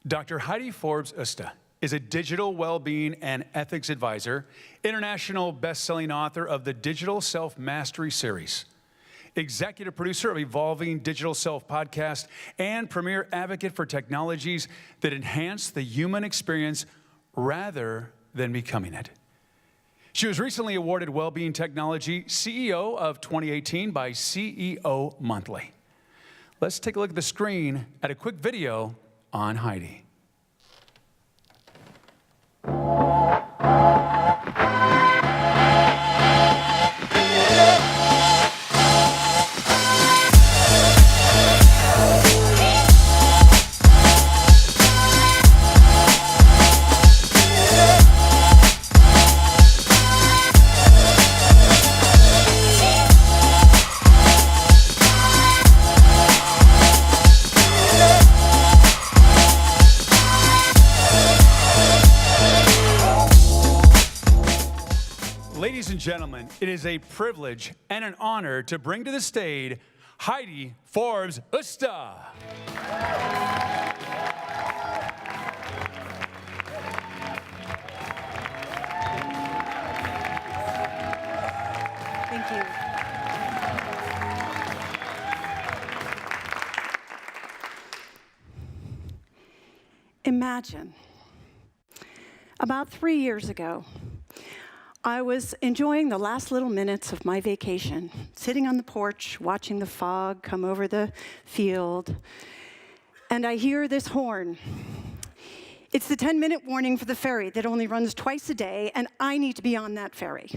Dr. Heidi Forbes Öste is a digital well-being and ethics advisor, international best-selling author of the Digital Self-Mastery series, executive producer of Evolving Digital Self podcast, and premier advocate for technologies that enhance the human experience rather than becoming it. She was recently awarded Wellbeing Technology CEO of 2018 by CEO Monthly. Let's take a look at the screen at a quick video on Heidi. Ladies and gentlemen, it is a privilege and an honor to bring to the stage Heidi Forbes Öste. Thank you. Imagine, about 3 years ago, I was enjoying the last little minutes of my vacation, sitting on the porch, watching the fog come over the field, and I hear this horn. It's the 10-minute warning for the ferry that only runs twice a day, and I need to be on that ferry.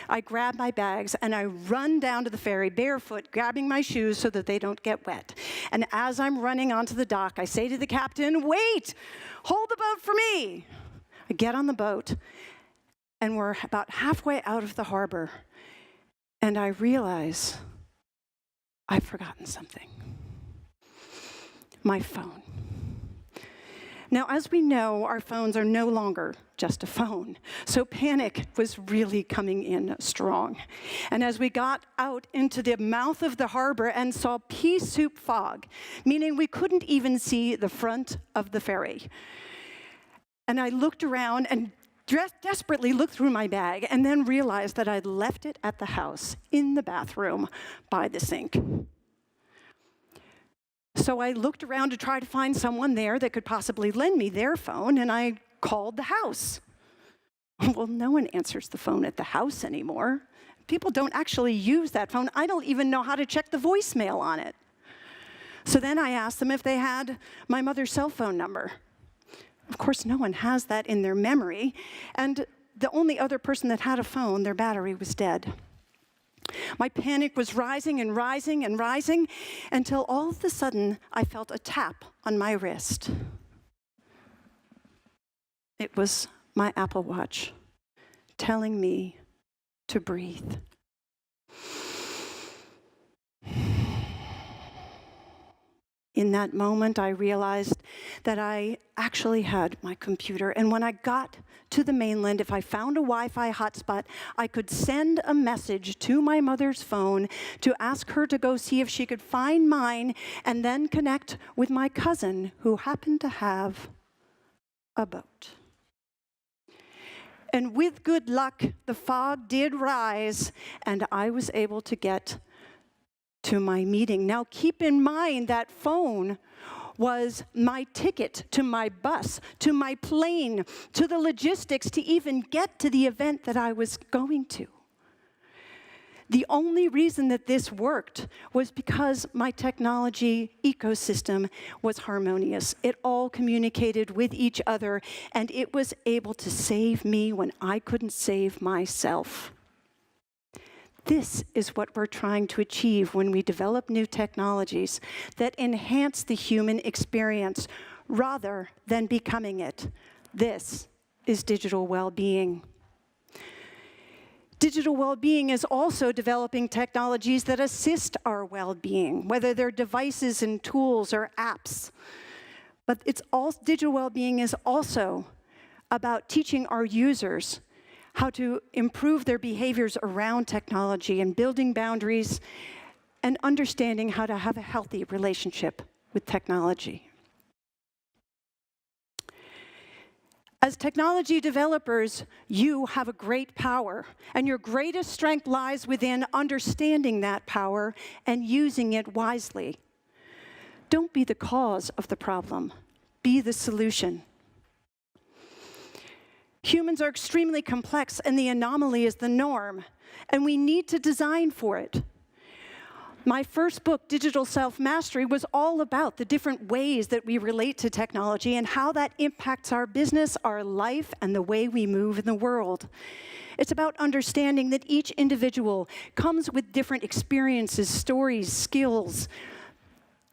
I grab my bags, and I run down to the ferry barefoot, grabbing my shoes so that they don't get wet. And as I'm running onto the dock, I say to the captain, "Wait! Hold the boat for me!" I get on the boat, and we're about halfway out of the harbor, and I realize I've forgotten something. My phone. Now, as we know, our phones are no longer just a phone, so panic was really coming in strong. And as we got out into the mouth of the harbor and saw pea soup fog, meaning we couldn't even see the front of the ferry, and I looked around and desperately looked through my bag and then realized that I'd left it at the house in the bathroom by the sink. So I looked around to try to find someone there that could possibly lend me their phone, and I called the house. Well, no one answers the phone at the house anymore. People don't actually use that phone. I don't even know how to check the voicemail on it. So then I asked them if they had my mother's cell phone number. Of course, no one has that in their memory, and the only other person that had a phone, their battery was dead. My panic was rising and rising and rising until all of a sudden I felt a tap on my wrist. It was my Apple Watch telling me to breathe. In that moment, I realized that I actually had my computer, and when I got to the mainland, if I found a Wi-Fi hotspot, I could send a message to my mother's phone to ask her to go see if she could find mine, and then connect with my cousin, who happened to have a boat. And with good luck, the fog did rise, and I was able to get to my meeting. Now, keep in mind that phone was my ticket to my bus, to my plane, to the logistics to even get to the event that I was going to. The only reason that this worked was because my technology ecosystem was harmonious. It all communicated with each other, and it was able to save me when I couldn't save myself. This is what we're trying to achieve when we develop new technologies that enhance the human experience rather than becoming it. This is digital well-being. Digital well-being is also developing technologies that assist our well-being, whether they're devices and tools or apps. But digital well-being is also about teaching our users how to improve their behaviors around technology and building boundaries and understanding how to have a healthy relationship with technology. As technology developers, you have a great power, and your greatest strength lies within understanding that power and using it wisely. Don't be the cause of the problem. Be the solution. Humans are extremely complex, and the anomaly is the norm, and we need to design for it. My first book, Digital Self-Mastery, was all about the different ways that we relate to technology and how that impacts our business, our life, and the way we move in the world. It's about understanding that each individual comes with different experiences, stories, skills,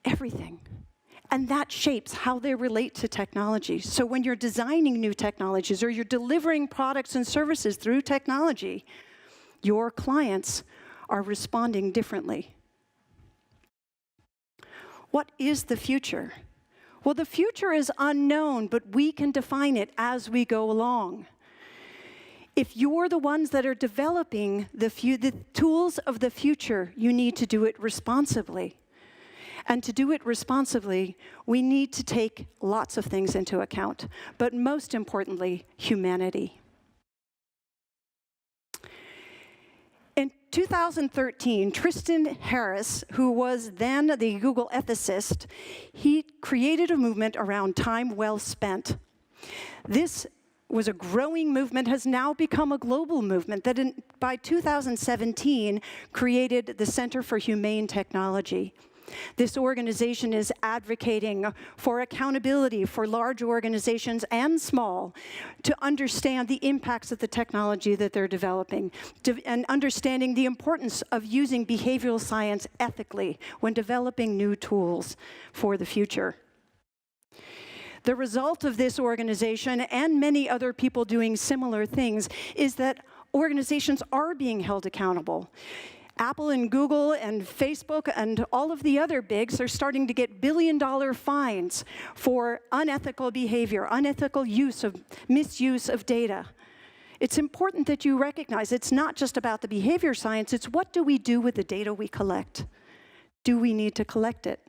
everything. And that shapes how they relate to technology. So when you're designing new technologies or you're delivering products and services through technology, your clients are responding differently. What is the future? Well, the future is unknown, but we can define it as we go along. If you're the ones that are developing the tools of the future, you need to do it responsibly. And to do it responsibly, we need to take lots of things into account, but most importantly, humanity. In 2013, Tristan Harris, who was then the Google ethicist, he created a movement around time well spent. This was a growing movement, has now become a global movement that by 2017 created the Center for Humane Technology. This organization is advocating for accountability for large organizations and small to understand the impacts of the technology that they're developing, and understanding the importance of using behavioral science ethically when developing new tools for the future. The result of this organization and many other people doing similar things is that organizations are being held accountable. Apple and Google and Facebook and all of the other bigs are starting to get billion-dollar fines for unethical behavior, unethical misuse of data. It's important that you recognize it's not just about the behavior science, it's what do we do with the data we collect? Do we need to collect it?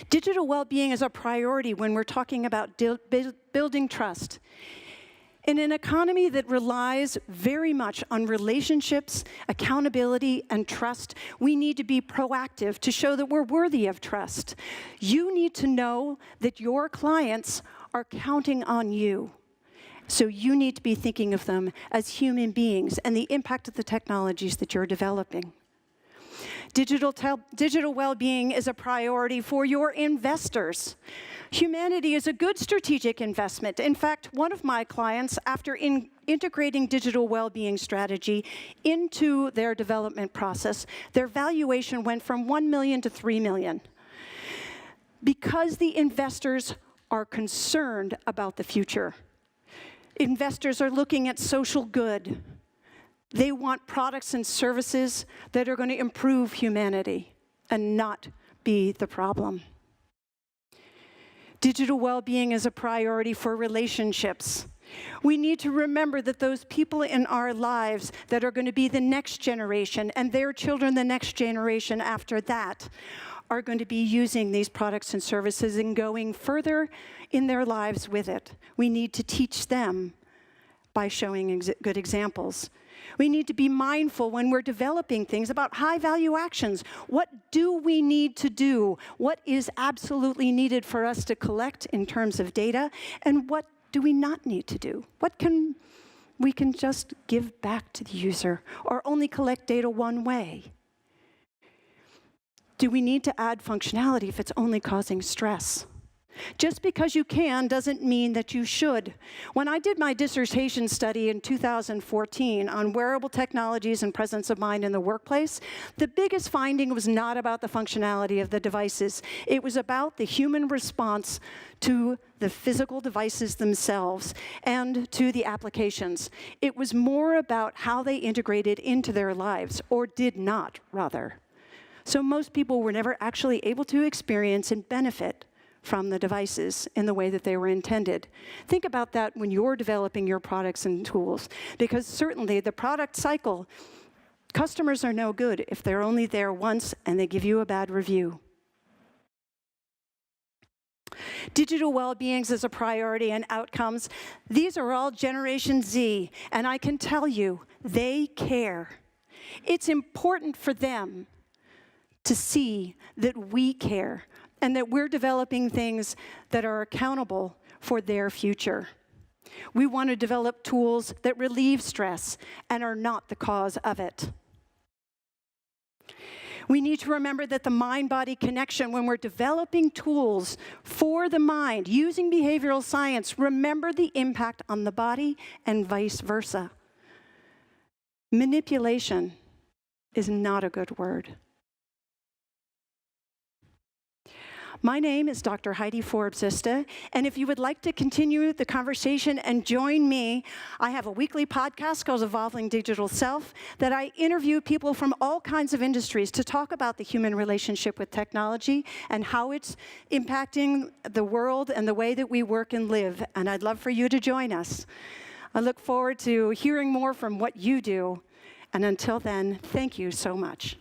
Digital well-being is a priority when we're talking about building trust. In an economy that relies very much on relationships, accountability, and trust, we need to be proactive to show that we're worthy of trust. You need to know that your clients are counting on you. So you need to be thinking of them as human beings and the impact of the technologies that you're developing. Digital well-being is a priority for your investors. Humanity is a good strategic investment. In fact, one of my clients, after integrating digital well-being strategy into their development process, their valuation went from $1 million to $3 million. Because the investors are concerned about the future. Investors are looking at social good. They want products and services that are going to improve humanity and not be the problem. Digital well-being is a priority for relationships. We need to remember that those people in our lives that are going to be the next generation and their children the next generation after that are going to be using these products and services and going further in their lives with it. We need to teach them by showing good examples. We need to be mindful when we're developing things about high-value actions. What do we need to do? What is absolutely needed for us to collect in terms of data? And what do we not need to do? What can we just give back to the user or only collect data one way? Do we need to add functionality if it's only causing stress? Just because you can doesn't mean that you should. When I did my dissertation study in 2014 on wearable technologies and presence of mind in the workplace, the biggest finding was not about the functionality of the devices. It was about the human response to the physical devices themselves and to the applications. It was more about how they integrated into their lives, or did not, rather. So most people were never actually able to experience and benefit from the devices in the way that they were intended. Think about that when you're developing your products and tools, because certainly the product cycle, customers are no good if they're only there once and they give you a bad review. Digital well-beings is a priority and outcomes. These are all Generation Z, and I can tell you, they care. It's important for them to see that we care and that we're developing things that are accountable for their future. We want to develop tools that relieve stress and are not the cause of it. We need to remember that the mind-body connection, when we're developing tools for the mind, using behavioral science, remember the impact on the body and vice versa. Manipulation is not a good word. My name is Dr. Heidi Forbes Öste, and if you would like to continue the conversation and join me, I have a weekly podcast called Evolving Digital Self that I interview people from all kinds of industries to talk about the human relationship with technology and how it's impacting the world and the way that we work and live, and I'd love for you to join us. I look forward to hearing more from what you do, and until then, thank you so much.